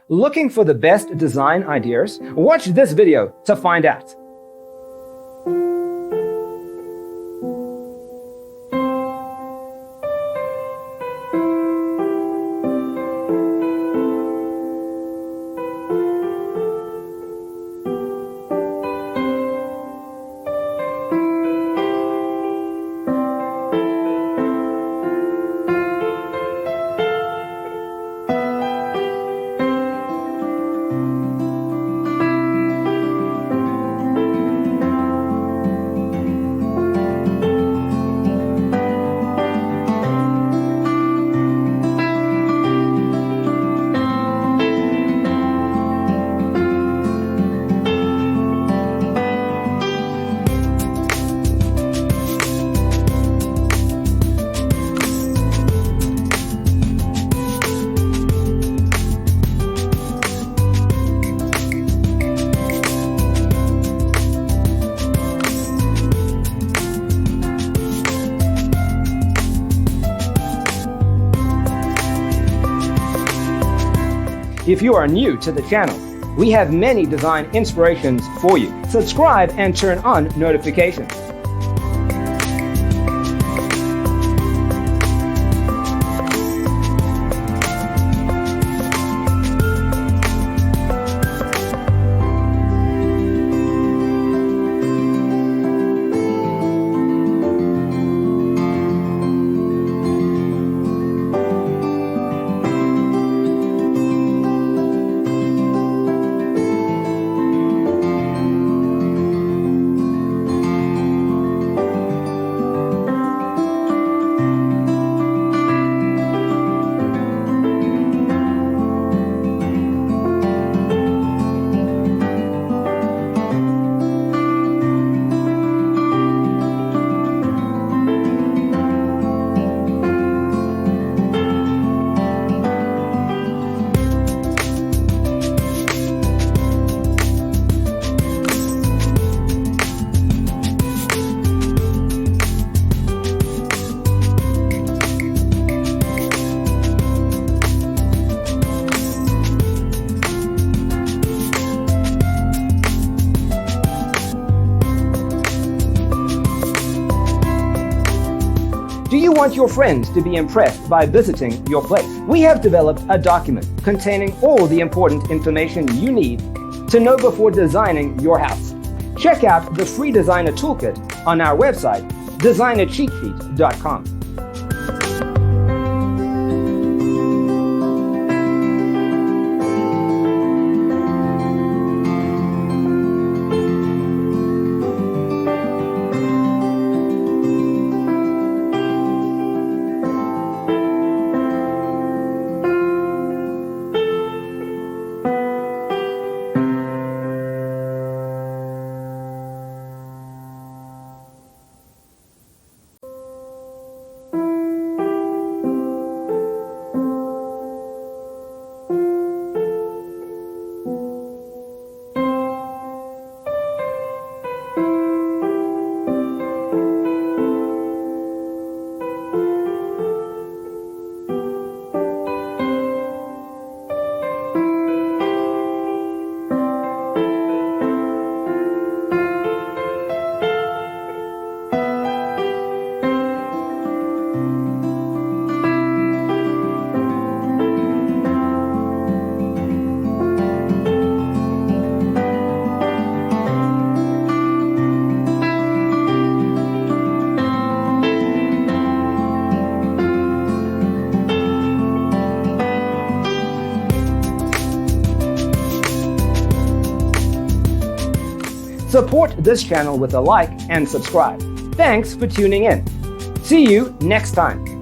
Looking for the best design ideas? Watch this video to find out. If you are new to the channel, we have many design inspirations for you. Subscribe and turn on notifications. Do you want your friends to be impressed by visiting your place? We have developed a document containing all the important information you need to know before designing your house. Check out the free designer toolkit on our website, designercheatsheet.com. Support this channel with a like and subscribe. Thanks for tuning in. See you next time.